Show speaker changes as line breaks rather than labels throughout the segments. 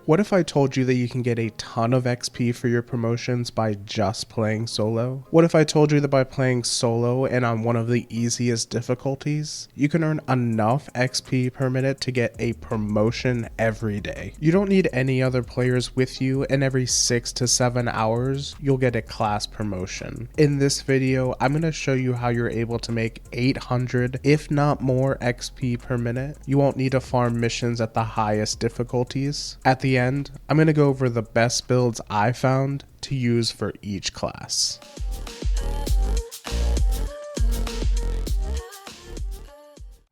What if I told you that you can get a ton of XP for your promotions by just playing solo? What if I told you that by playing solo and on one of the easiest difficulties, you can earn enough XP per minute to get a promotion every day? You don't need any other players with you, and every 6 to 7 hours, you'll get a class promotion. In this video, I'm going to show you how you're able to make 800, if not more, XP per minute. You won't need to farm missions at the highest difficulties. At the end, I'm going to go over the best builds I found to use for each class.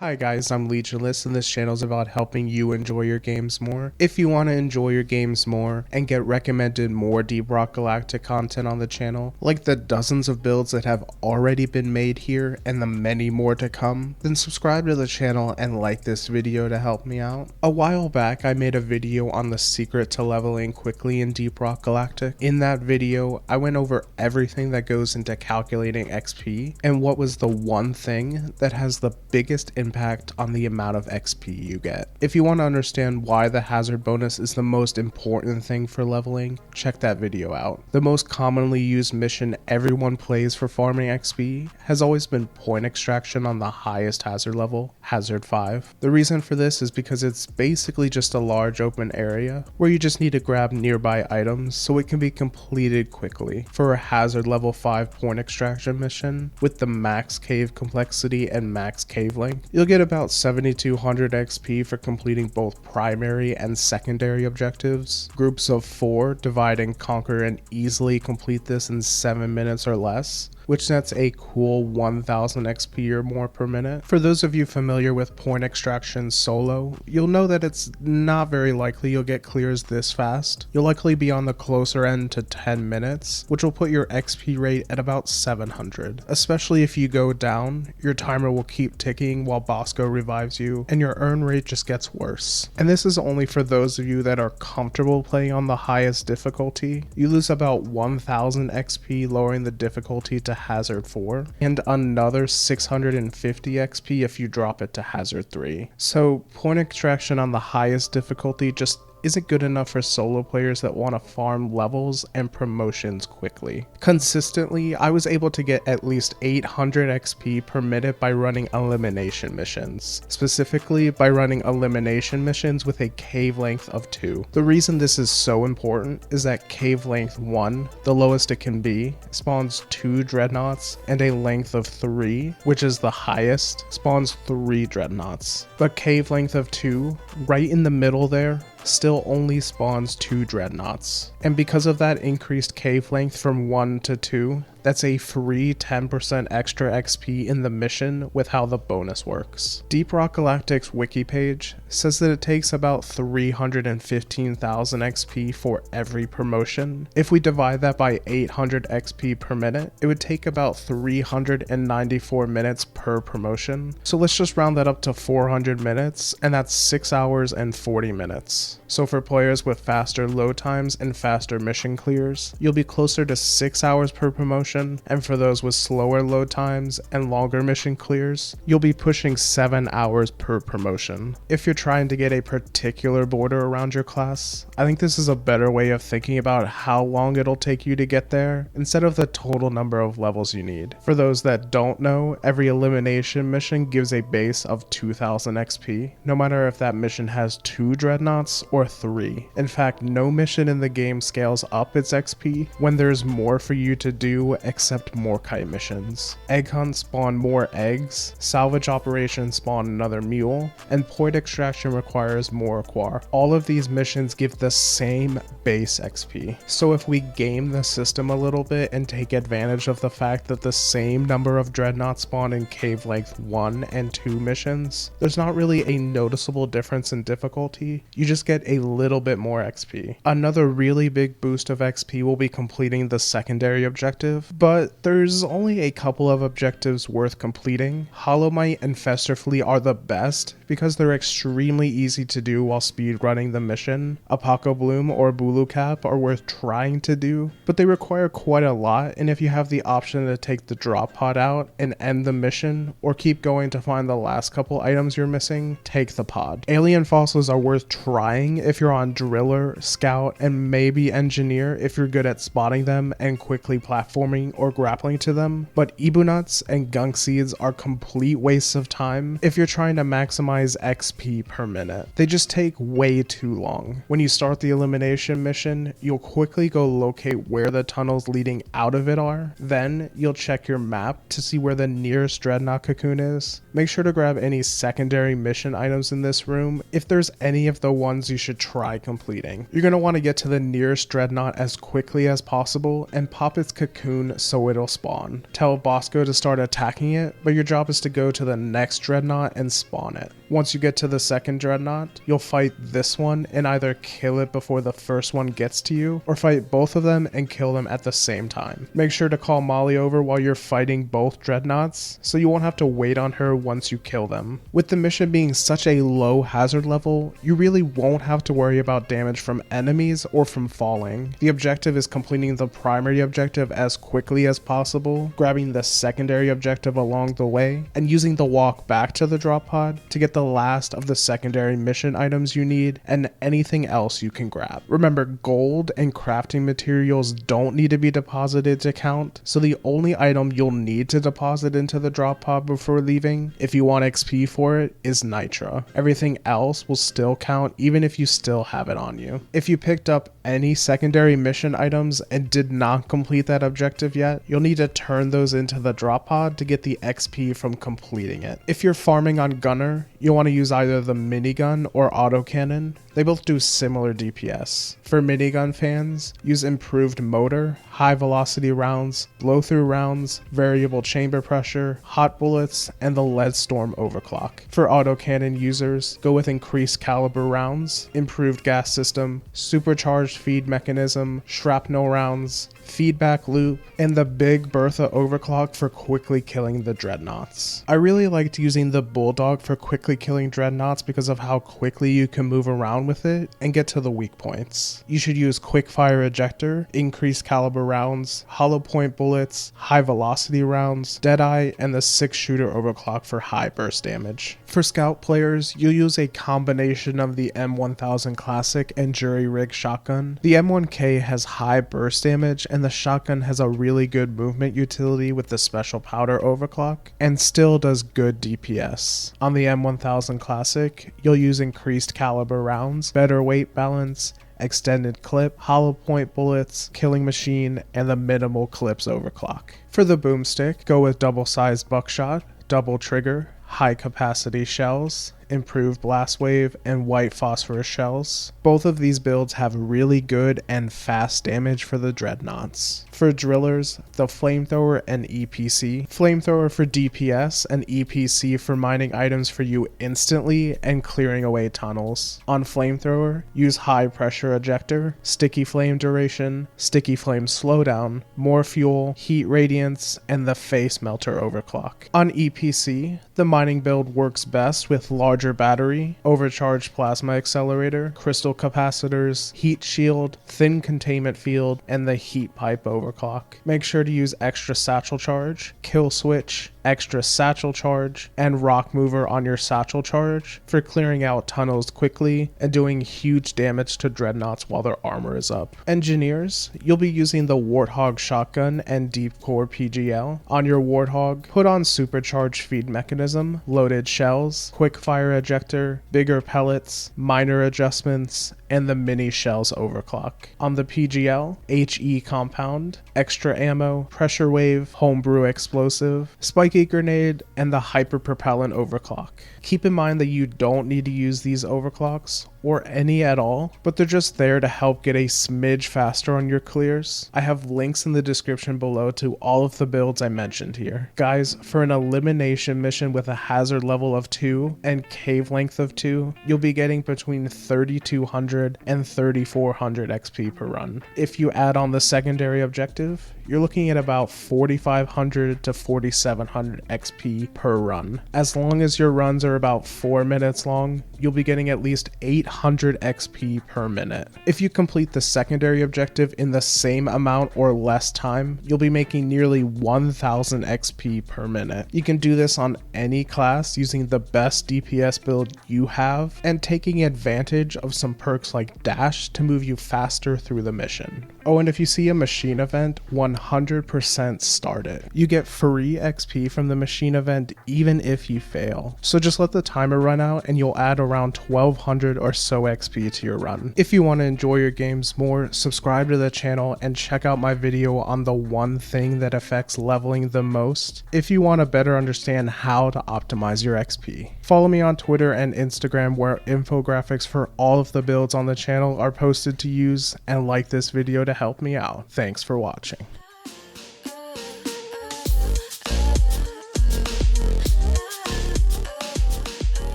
Hi guys, I'm Legionless, and this channel is about helping you enjoy your games more. If you want to enjoy your games more and get recommended more Deep Rock Galactic content on the channel, like the dozens of builds that have already been made here and the many more to come, then subscribe to the channel and like this video to help me out. A while back, I made a video on the secret to leveling quickly in Deep Rock Galactic. In that video, I went over everything that goes into calculating XP and what was the one thing that has the biggest impact on the amount of XP you get. If you want to understand why the hazard bonus is the most important thing for leveling, check that video out. The most commonly used mission everyone plays for farming XP has always been point extraction on the highest hazard level, hazard 5. The reason for this is because it's basically just a large open area where you just need to grab nearby items so it can be completed quickly. For a hazard level 5 point extraction mission with the max cave complexity and max cave length, you'll get about 7,200 XP for completing both primary and secondary objectives. Groups of 4 divide and conquer and easily complete this in 7 minutes or less, which nets a cool 1000 XP or more per minute. For those of you familiar with point extraction solo, you'll know that it's not very likely you'll get clears this fast. You'll likely be on the closer end to 10 minutes, which will put your XP rate at about 700. Especially if you go down, your timer will keep ticking while Bosco revives you, and your earn rate just gets worse. And this is only for those of you that are comfortable playing on the highest difficulty. You lose about 1000 XP lowering the difficulty to hazard 4 and another 650 XP if you drop it to hazard 3. So point extraction on the highest difficulty just isn't good enough for solo players that want to farm levels and promotions quickly. Consistently, I was able to get at least 800 XP per minute by running elimination missions, specifically by running elimination missions with a cave length of 2. The reason this is so important is that cave length 1, the lowest it can be, spawns 2 dreadnoughts, and a length of 3, which is the highest, spawns 3 dreadnoughts. But cave length of 2, right in the middle there, still only spawns 2 dreadnoughts. And because of that increased cave length from 1 to 2, that's a free 10% extra XP in the mission with how the bonus works. Deep Rock Galactic's wiki page says that it takes about 315,000 XP for every promotion. If we divide that by 800 XP per minute, it would take about 394 minutes per promotion. So let's just round that up to 400 minutes, and that's 6 hours and 40 minutes. So for players with faster load times and faster mission clears, you'll be closer to 6 hours per promotion, and for those with slower load times and longer mission clears, you'll be pushing 7 hours per promotion. If you're trying to get a particular border around your class, I think this is a better way of thinking about how long it'll take you to get there instead of the total number of levels you need. For those that don't know, every elimination mission gives a base of 2000 XP, no matter if that mission has 2 dreadnoughts or 3. In fact, no mission in the game scales up its XP when there's more for you to do except Morkite missions. Egg hunts spawn more eggs, salvage operations spawn another mule, and point extraction requires more quar. All of these missions give the same base XP. So if we game the system a little bit and take advantage of the fact that the same number of dreadnoughts spawn in cave length 1 and 2 missions, there's not really a noticeable difference in difficulty, you just get a little bit more XP. Another really big boost of XP will be completing the secondary objective. but there's only a couple of objectives worth completing. Holomite and Festerfleet are the best because they're extremely easy to do while speedrunning the mission. Apoco Bloom or Bulu Cap are worth trying to do, but they require quite a lot, and if you have the option to take the drop pod out and end the mission, or keep going to find the last couple items you're missing, take the pod. Alien fossils are worth trying if you're on Driller, Scout, and maybe Engineer if you're good at spotting them and quickly platforming or grappling to them, but Ebunuts and Gunk Seeds are complete wastes of time if you're trying to maximize XP per minute. They just take way too long. When you start the elimination mission, you'll quickly go locate where the tunnels leading out of it are. Then you'll check your map to see where the nearest Dreadnought cocoon is. Make sure to grab any secondary mission items in this room if there's any of the ones you should try completing. You're going to want to get to the nearest Dreadnought as quickly as possible and pop its cocoon so it'll spawn. Tell Bosco to start attacking it, but your job is to go to the next Dreadnought and spawn it. Once you get to the second Dreadnought, you'll fight this one and either kill it before the first one gets to you, or fight both of them and kill them at the same time. Make sure to call Molly over while you're fighting both Dreadnoughts, so you won't have to wait on her once you kill them. With the mission being such a low hazard level, you really won't have to worry about damage from enemies or from falling. The objective is completing the primary objective as quickly as possible, grabbing the secondary objective along the way, and using the walk back to the drop pod to get the last of the secondary mission items you need and anything else you can grab. Remember, gold and crafting materials don't need to be deposited to count, so the only item you'll need to deposit into the drop pod before leaving, if you want XP for it, is Nitra. Everything else will still count even if you still have it on you. If you picked up any secondary mission items and did not complete that objective yet, you'll need to turn those into the drop pod to get the XP from completing it. If you're farming on Gunner, you'll want to use either the minigun or autocannon. They both do similar DPS. For minigun fans, use improved motor, high velocity rounds, blow through rounds, variable chamber pressure, hot bullets, and the lead storm overclock. For autocannon users, go with increased caliber rounds, improved gas system, supercharged feed mechanism, shrapnel rounds, feedback loop, and the Big Bertha overclock for quickly killing the dreadnoughts. I really liked using the Bulldog for quickly killing dreadnoughts because of how quickly you can move around with it and get to the weak points. You should use quickfire ejector, increased caliber rounds, hollow point bullets, high velocity rounds, deadeye, and the 6-shooter overclock for high burst damage. For scout players, you'll use a combination of the M1000 Classic and jury rig shotgun. The M1K has high burst damage and the shotgun has a really good movement utility with the special powder overclock and still does good DPS. On the M1000 Classic, you'll use increased caliber rounds, better weight balance, extended clip, hollow point bullets, killing machine, and the minimal clips overclock. For the boomstick, go with double-sized buckshot, double trigger, high capacity shells, improved blast wave, and white phosphorus shells. Both of these builds have really good and fast damage for the dreadnoughts. For drillers, the flamethrower and EPC. Flamethrower for DPS and EPC for mining items for you instantly and clearing away tunnels. On flamethrower, use high pressure ejector, sticky flame duration, sticky flame slowdown, more fuel, heat radiance, and the face melter overclock. On EPC, the mining build works best with larger battery, overcharged plasma accelerator, crystal capacitors, heat shield, thin containment field, and the heat pipe overclock. Make sure to use extra satchel charge, kill switch, extra satchel charge, and rock mover on your satchel charge for clearing out tunnels quickly and doing huge damage to dreadnoughts while their armor is up. Engineers, you'll be using the Warthog shotgun and deep core PGL. On your Warthog, put on supercharged feed mechanism, loaded shells, quick fire ejector, bigger pellets, minor adjustments, and the mini shells overclock. On the PGL, HE compound, extra ammo, pressure wave, homebrew explosive, spiky grenade, and the hyper propellant overclock. Keep in mind that you don't need to use these overclocks or any at all, but they're just there to help get a smidge faster on your clears. I have links in the description below to all of the builds I mentioned here. Guys, for an elimination mission with a hazard level of 2 and cave length of 2, you'll be getting between 3200 and 3400 XP per run. If you add on the secondary objective, you're looking at about 4,500 to 4,700 XP per run. As long as your runs are about 4 minutes long, you'll be getting at least 800 XP per minute. If you complete the secondary objective in the same amount or less time, you'll be making nearly 1000 XP per minute. You can do this on any class using the best DPS build you have and taking advantage of some perks like dash to move you faster through the mission. Oh, and if you see a machine event, 100% start it. You get free XP from the machine event even if you fail. So just let the timer run out and you'll add around 1200 or so XP to your run. If you want to enjoy your games more, subscribe to the channel and check out my video on the one thing that affects leveling the most if you want to better understand how to optimize your XP. Follow me on Twitter and Instagram where infographics for all of the builds on the channel are posted to use, and like this video to help me out. Thanks for watching.